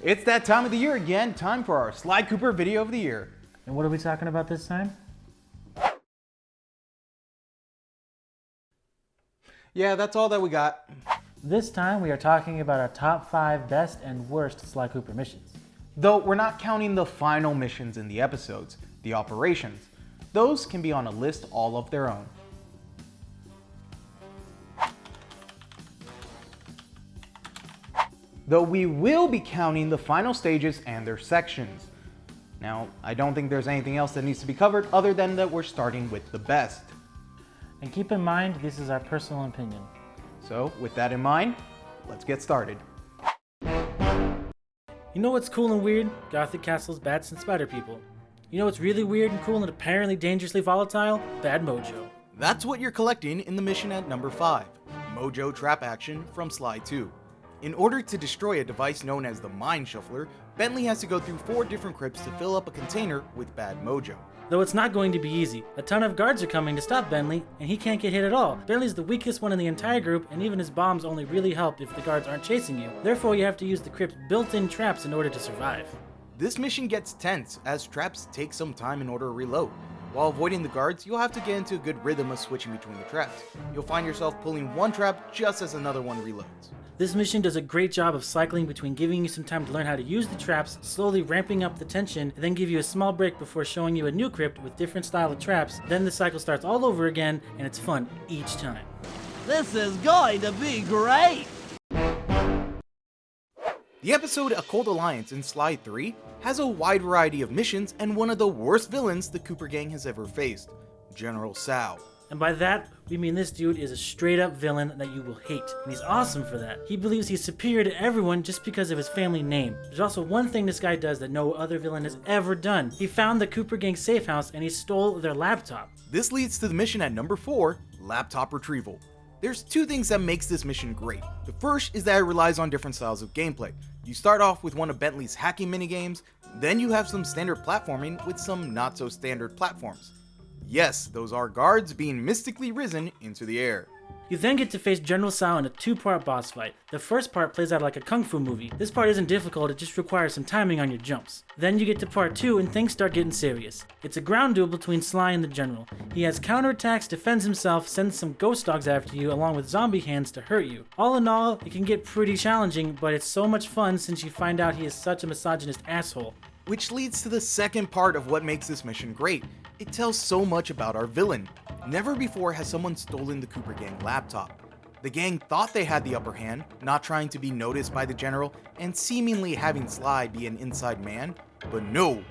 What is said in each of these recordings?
It's that time of the year again, time for our Sly Cooper video of the year. And what are we talking about this time? Yeah, that's all that we got. This time we are talking about our top 5 best and worst Sly Cooper missions. Though we're not counting the final missions in the episodes, the operations. Those can be on a list all of their own. Though we will be counting the final stages and their sections. Now, I don't think there's anything else that needs to be covered other than that we're starting with the best. And keep in mind, this is our personal opinion. So, with that in mind, let's get started. You know what's cool and weird? Gothic castles, bats, and spider people. You know what's really weird and cool and apparently dangerously volatile? Bad Mojo. That's what you're collecting in the mission at number 5, Mojo Trap Action from Sly 2. In order to destroy a device known as the Mind Shuffler, Bentley has to go through 4 different crypts to fill up a container with bad mojo. Though it's not going to be easy. A ton of guards are coming to stop Bentley, and he can't get hit at all. Bentley's the weakest one in the entire group, and even his bombs only really help if the guards aren't chasing you. Therefore, you have to use the crypt's built-in traps in order to survive. This mission gets tense, as traps take some time in order to reload. While avoiding the guards, you'll have to get into a good rhythm of switching between the traps. You'll find yourself pulling one trap just as another one reloads. This mission does a great job of cycling between giving you some time to learn how to use the traps, slowly ramping up the tension, and then give you a small break before showing you a new crypt with different style of traps. Then the cycle starts all over again, and it's fun each time. This is going to be great! The episode Occult Alliance in Sly 3 has a wide variety of missions and one of the worst villains the Cooper gang has ever faced, General Sal. And by that, we mean this dude is a straight up villain that you will hate. And he's awesome for that. He believes he's superior to everyone just because of his family name. There's also one thing this guy does that no other villain has ever done. He found the Cooper gang safe house and he stole their laptop. This leads to the mission at number 4, Laptop Retrieval. There's 2 things that makes this mission great. The first is that it relies on different styles of gameplay. You start off with one of Bentley's hacking minigames, then you have some standard platforming with some not so standard platforms. Yes, those are guards being mystically risen into the air. You then get to face General Sal in a 2-part boss fight. The first part plays out like a kung fu movie. This part isn't difficult, it just requires some timing on your jumps. Then you get to part 2 and things start getting serious. It's a ground duel between Sly and the General. He has counterattacks, defends himself, sends some ghost dogs after you along with zombie hands to hurt you. All in all, it can get pretty challenging, but it's so much fun since you find out he is such a misogynist asshole. Which leads to the second part of what makes this mission great. It tells so much about our villain. Never before has someone stolen the Cooper gang laptop. The gang thought they had the upper hand, not trying to be noticed by the general and seemingly having Sly be an inside man, but no,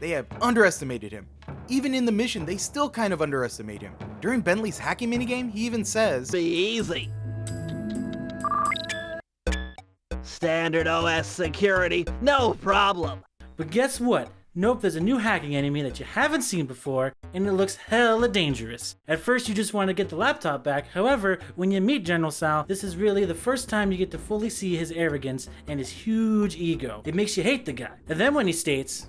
they have underestimated him. Even in the mission, they still kind of underestimate him. During Bentley's hacking minigame, he even says, Be easy. Standard OS security, no problem. But guess what? Nope, there's a new hacking enemy that you haven't seen before, and it looks hella dangerous. At first you just want to get the laptop back, however, when you meet General Sal, this is really the first time you get to fully see his arrogance and his huge ego. It makes you hate the guy. And then when he states,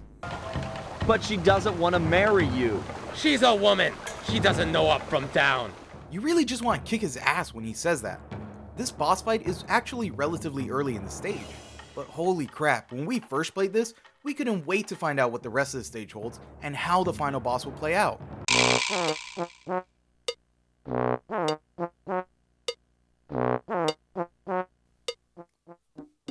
But she doesn't want to marry you. She's a woman. She doesn't know up from down. you really just want to kick his ass when he says that. This boss fight is actually relatively early in the stage, but holy crap, when we first played this, we couldn't wait to find out what the rest of the stage holds and how the final boss will play out.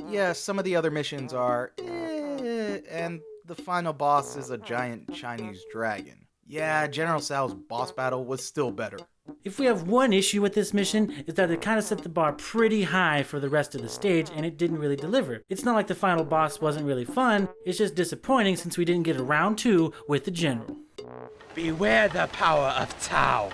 Yeah, some of the other missions are and the final boss is a giant Chinese dragon. Yeah, General Sal's boss battle was still better. if we have one issue with this mission, is that it kind of set the bar pretty high for the rest of the stage and it didn't really deliver. It's not like the final boss wasn't really fun, it's just disappointing since we didn't get a round 2 with the general. Beware the power of Tao.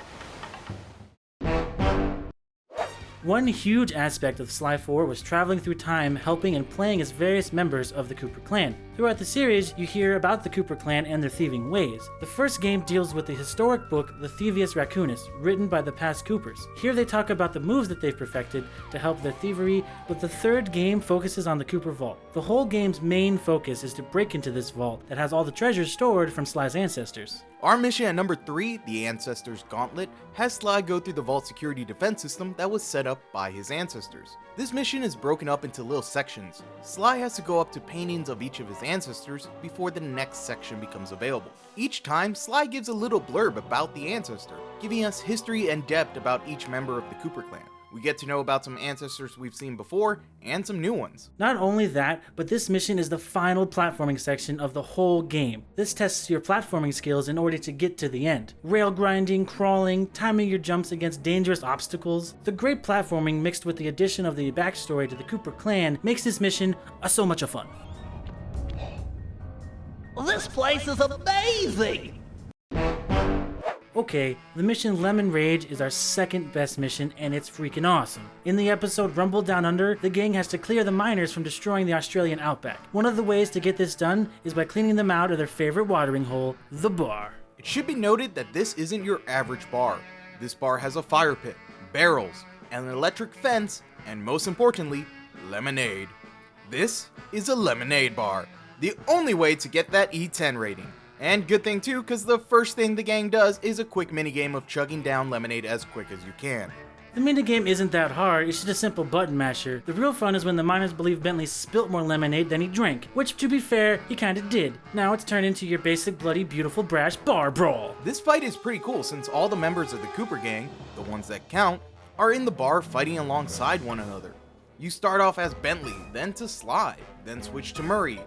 One huge aspect of Sly 4 was traveling through time, helping and playing as various members of the Cooper clan. Throughout the series, you hear about the Cooper clan and their thieving ways. The first game deals with the historic book The Thievius Raccoonus, written by the past Coopers. Here they talk about the moves that they've perfected to help their thievery, but the third game focuses on the Cooper Vault. The whole game's main focus is to break into this vault that has all the treasures stored from Sly's ancestors. Our mission at number 3, the Ancestors' Gauntlet, has Sly go through the vault security defense system that was set up by his ancestors. This mission is broken up into little sections. Sly has to go up to paintings of each of his ancestors before the next section becomes available. Each time, Sly gives a little blurb about the ancestor, giving us history and depth about each member of the Cooper clan. We get to know about some ancestors we've seen before, and some new ones. Not only that, but this mission is the final platforming section of the whole game. This tests your platforming skills in order to get to the end. Rail grinding, crawling, timing your jumps against dangerous obstacles. The great platforming mixed with the addition of the backstory to the Cooper clan makes this mission so much of fun. This place is amazing! Okay, the mission Lemon Rage is our second best mission, and it's freaking awesome. In the episode Rumble Down Under, the gang has to clear the miners from destroying the Australian outback. One of the ways to get this done is by cleaning them out of their favorite watering hole, the bar. It should be noted that this isn't your average bar. This bar has a fire pit, barrels, an electric fence, and most importantly, lemonade. This is a lemonade bar, the only way to get that E10 rating. And good thing too, because the first thing the gang does is a quick minigame of chugging down lemonade as quick as you can. The minigame isn't that hard, it's just a simple button masher. The real fun is when the miners believe Bentley spilt more lemonade than he drank, which to be fair, he kinda did. Now it's turned into your basic bloody beautiful brash bar brawl. This fight is pretty cool since all the members of the Cooper gang, the ones that count, are in the bar fighting alongside one another. You start off as Bentley, then to Sly, then switch to Murray.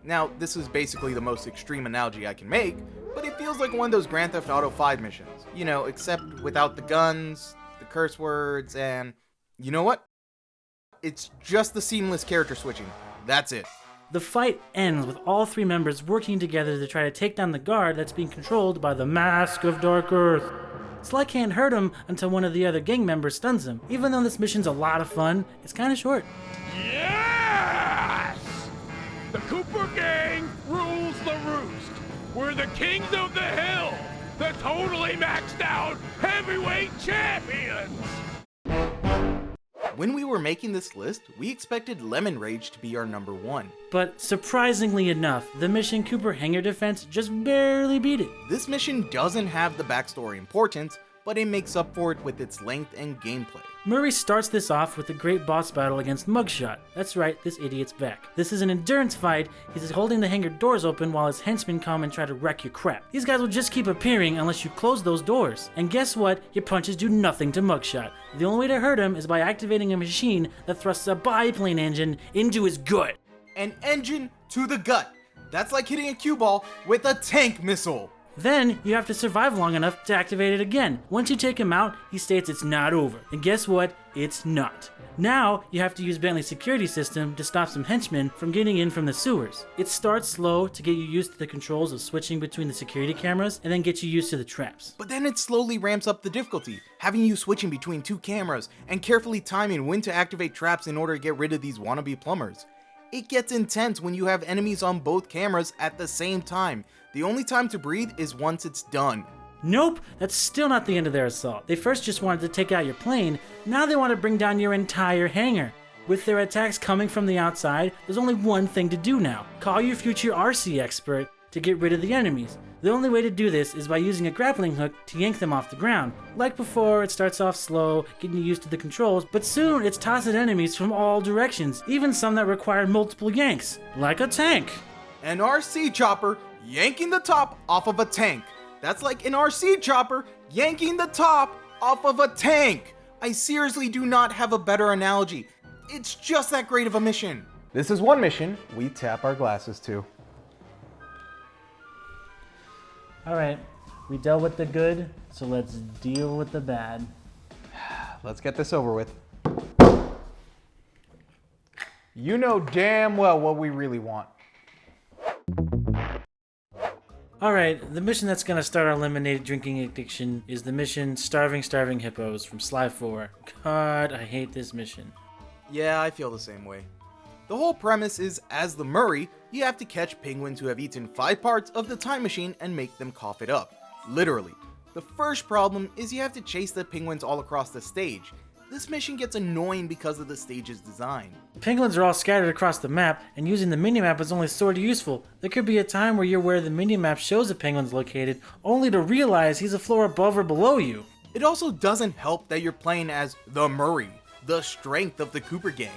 Now, this is basically the most extreme analogy I can make, but it feels like one of those Grand Theft Auto 5 missions. You know, except without the guns, the curse words, and... you know what? It's just the seamless character switching. That's it. The fight ends with all three members working together to try to take down the guard that's being controlled by the Mask of Dark Earth. Sly can't hurt him until one of the other gang members stuns him. Even though this mission's a lot of fun, it's kinda short. Yes! The Cooper gang rules the roost. We're the kings of the hill, the totally maxed out heavyweight champions. When we were making this list, we expected Lemon Rage to be our number 1. But surprisingly enough, the mission Cooper Hangar Defense just barely beat it. This mission doesn't have the backstory importance, but it makes up for it with its length and gameplay. Murray starts this off with a great boss battle against Mugshot. That's right, this idiot's back. This is an endurance fight. He's holding the hangar doors open while his henchmen come and try to wreck your crap. These guys will just keep appearing unless you close those doors. And guess what? Your punches do nothing to Mugshot. The only way to hurt him is by activating a machine that thrusts a biplane engine into his gut. An engine to the gut. That's like hitting a cue ball with a tank missile. Then, you have to survive long enough to activate it again. Once you take him out, he states it's not over. And guess what? It's not. Now, you have to use Bentley's security system to stop some henchmen from getting in from the sewers. It starts slow to get you used to the controls of switching between the security cameras, and then get you used to the traps. But then it slowly ramps up the difficulty, having you switching between 2 cameras, and carefully timing when to activate traps in order to get rid of these wannabe plumbers. It gets intense when you have enemies on both cameras at the same time. The only time to breathe is once it's done. Nope, that's still not the end of their assault. They first just wanted to take out your plane, now they want to bring down your entire hangar. With their attacks coming from the outside, there's only one thing to do now. Call your future RC expert to get rid of the enemies. The only way to do this is by using a grappling hook to yank them off the ground. Like before, it starts off slow, getting you used to the controls, but soon it's tossing enemies from all directions, even some that require multiple yanks, like a tank. An RC chopper yanking the top off of a tank. That's like an RC chopper yanking the top off of a tank. I seriously do not have a better analogy. It's just that great of a mission. This is one mission we tap our glasses to. Alright, we dealt with the good, so let's deal with the bad. Let's get this over with. You know damn well what we really want. Alright, the mission that's gonna start our lemonade drinking addiction is the mission Starving Hippos from Sly 4. God, I hate this mission. Yeah, I feel the same way. The whole premise is, as the Murray, you have to catch penguins who have eaten 5 parts of the time machine and make them cough it up. Literally. The first problem is you have to chase the penguins all across the stage. This mission gets annoying because of the stage's design. Penguins are all scattered across the map, and using the minimap is only sort of useful. There could be a time where you're where the minimap shows a penguin's located, only to realize he's a floor above or below you. It also doesn't help that you're playing as the Murray, the strength of the Cooper gang.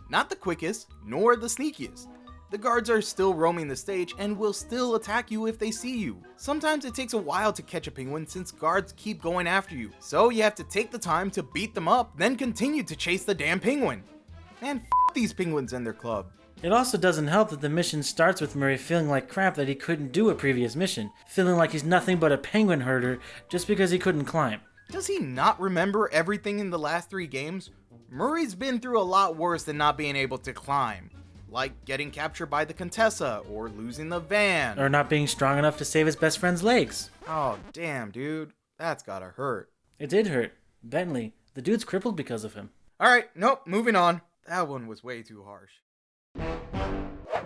Not the quickest, nor the sneakiest. The guards are still roaming the stage and will still attack you if they see you. Sometimes it takes a while to catch a penguin since guards keep going after you, so you have to take the time to beat them up, then continue to chase the damn penguin. Man, f these penguins and their club. It also doesn't help that the mission starts with Murray feeling like crap that he couldn't do a previous mission, feeling like he's nothing but a penguin herder just because he couldn't climb. Does he not remember everything in the last 3 games? Murray's been through a lot worse than not being able to climb. Like getting captured by the Contessa, or losing the van. Or not being strong enough to save his best friend's legs. Oh, damn, dude. That's gotta hurt. It did hurt. Bentley, the dude's crippled because of him. Alright, nope, moving on. That one was way too harsh.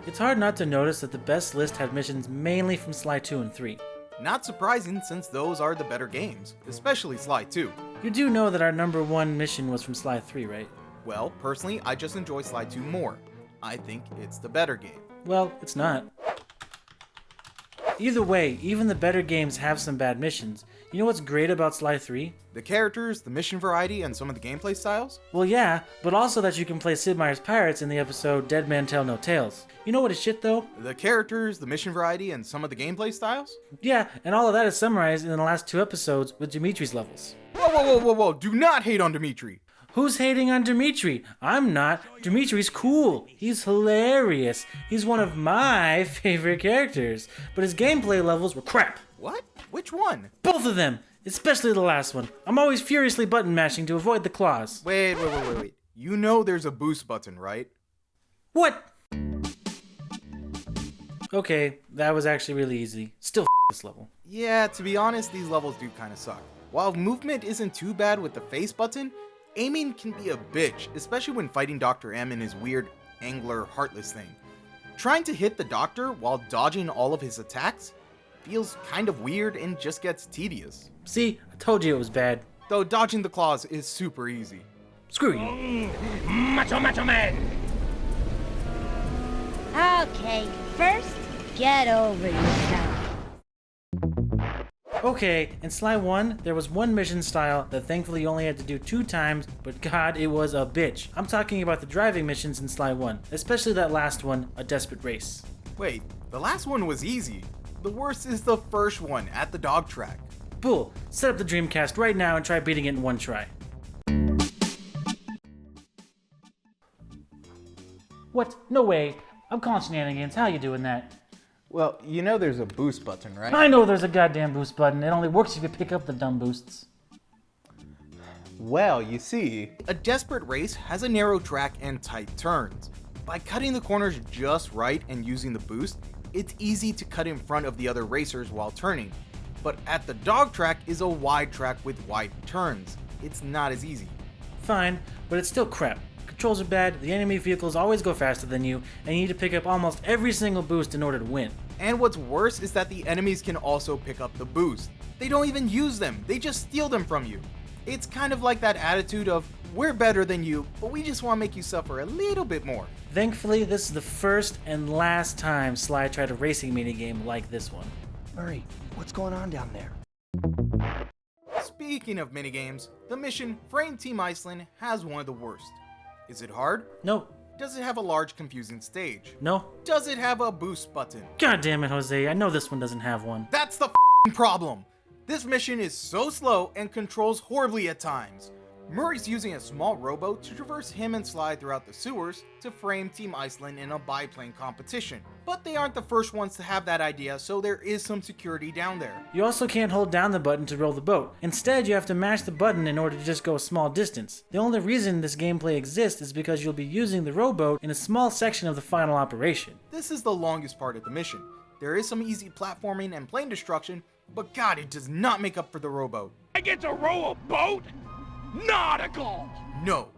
It's hard not to notice that the best list had missions mainly from Sly 2 and 3. Not surprising since those are the better games, especially Sly 2. You do know that our number 1 mission was from Sly 3, right? Well, personally, I just enjoy Sly 2 more. I think it's the better game. Well, it's not. Either way, even the better games have some bad missions. You know what's great about Sly 3? The characters, the mission variety, and some of the gameplay styles? Well, yeah, but also that you can play Sid Meier's Pirates in the episode Dead Man Tell No Tales. You know what is shit though? The characters, the mission variety, and some of the gameplay styles? Yeah, and all of that is summarized in the last 2 episodes with Dimitri's levels. Whoa, do not hate on Dimitri! Who's hating on Dimitri? I'm not. Dimitri's cool. He's hilarious. He's one of my favorite characters. But his gameplay levels were crap. What? Which one? Both of them. Especially the last one. I'm always furiously button mashing to avoid the claws. Wait. You know there's a boost button, right? What? Okay, that was actually really easy. Still this level. Yeah, to be honest, these levels do kinda suck. While movement isn't too bad with the face button, aiming can be a bitch, especially when fighting Dr. M in his weird angler heartless thing. Trying to hit the doctor while dodging all of his attacks feels kind of weird and just gets tedious. See, I told you it was bad. Though dodging the claws is super easy. Screw you. Macho Man! Okay, first, get over yourself. Okay, in Sly 1, there was one mission style that thankfully you only had to do 2 times, but god, it was a bitch. I'm talking about the driving missions in Sly 1, especially that last one, A Desperate Race. Wait, the last one was easy. The worst is the first one at the dog track. Bull, set up the Dreamcast right now and try beating it in 1 try. What? No way. I'm calling shenanigans. How you doing that? Well, you know there's a boost button, right? I know there's a goddamn boost button. It only works if you pick up the dumb boosts. Well, you see... A Desperate Race has a narrow track and tight turns. By cutting the corners just right and using the boost, it's easy to cut in front of the other racers while turning. But at the dog track is a wide track with wide turns. It's not as easy. Fine, but it's still crap. Controls are bad, the enemy vehicles always go faster than you, and you need to pick up almost every single boost in order to win. And what's worse is that the enemies can also pick up the boost. They don't even use them, they just steal them from you. It's kind of like that attitude of, we're better than you, but we just want to make you suffer a little bit more. Thankfully, this is the first and last time Sly tried a racing minigame like this one. Murray, what's going on down there? Speaking of minigames, the mission Frame Team Iceland has one of the worst. Is it hard? No. Does it have a large confusing stage? No. Does it have a boost button? God damn it, Jose, I know this one doesn't have one. That's the problem! This mission is so slow and controls horribly at times. Murray's using a small rowboat to traverse him and Sly throughout the sewers to frame Team Iceland in a biplane competition. But they aren't the first ones to have that idea, so there is some security down there. You also can't hold down the button to roll the boat. Instead, you have to mash the button in order to just go a small distance. The only reason this gameplay exists is because you'll be using the rowboat in a small section of the final operation. This is the longest part of the mission. There is some easy platforming and plane destruction, but god, it does not make up for the rowboat. I get to row a boat? Nautical! No,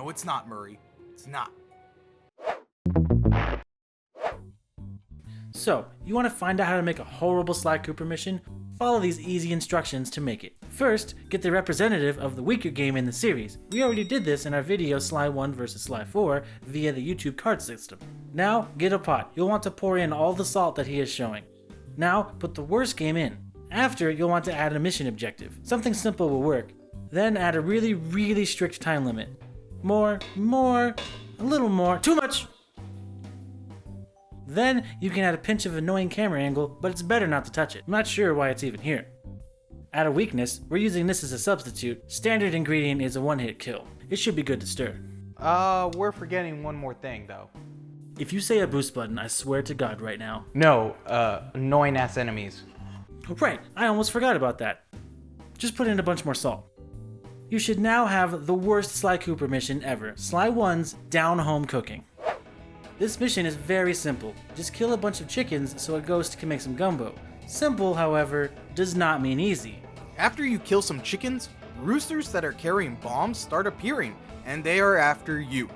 it's not, Murray. It's not. So, you want to find out how to make a horrible Sly Cooper mission? Follow these easy instructions to make it. First, get the representative of the weaker game in the series. We already did this in our video Sly 1 vs Sly 4 via the YouTube card system. Now, get a pot. You'll want to pour in all the salt that he is showing. Now, put the worst game in. After, you'll want to add a mission objective. Something simple will work. Then add a really strict time limit. More, a little more, too much! Then you can add a pinch of annoying camera angle, but it's better not to touch it. I'm not sure why it's even here. Add a weakness, we're using this as a substitute. Standard ingredient is a one-hit kill. It should be good to stir. We're forgetting one more thing though. If you say a boost button, I swear to God right now. No, annoying ass enemies. Right, I almost forgot about that. Just put in a bunch more salt. You should now have the worst Sly Cooper mission ever, Sly 1's Down Home Cooking. This mission is very simple. Just kill a bunch of chickens so a ghost can make some gumbo. Simple, however, does not mean easy. After you kill some chickens, roosters that are carrying bombs start appearing, and they are after you.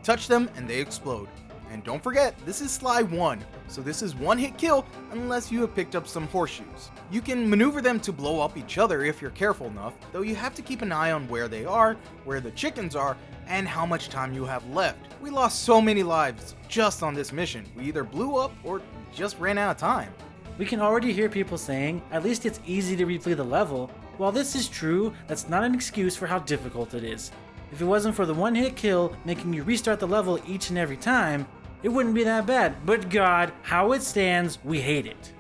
Touch them and they explode. And don't forget, this is Sly 1, so this is one-hit kill unless you have picked up some horseshoes. You can maneuver them to blow up each other if you're careful enough, though you have to keep an eye on where they are, where the chickens are, and how much time you have left. We lost so many lives just on this mission. We either blew up or just ran out of time. We can already hear people saying, at least it's easy to replay the level. While this is true, that's not an excuse for how difficult it is. If it wasn't for the one-hit kill making you restart the level each and every time, it wouldn't be that bad. But God, how it stands, we hate it.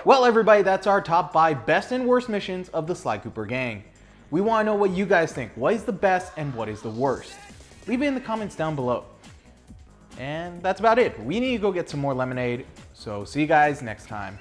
Well everybody, that's our top 5 best and worst missions of the Sly Cooper gang. We want to know what you guys think. What is the best and what is the worst? Leave it in the comments down below. And that's about it. We need to go get some more lemonade, so see you guys next time.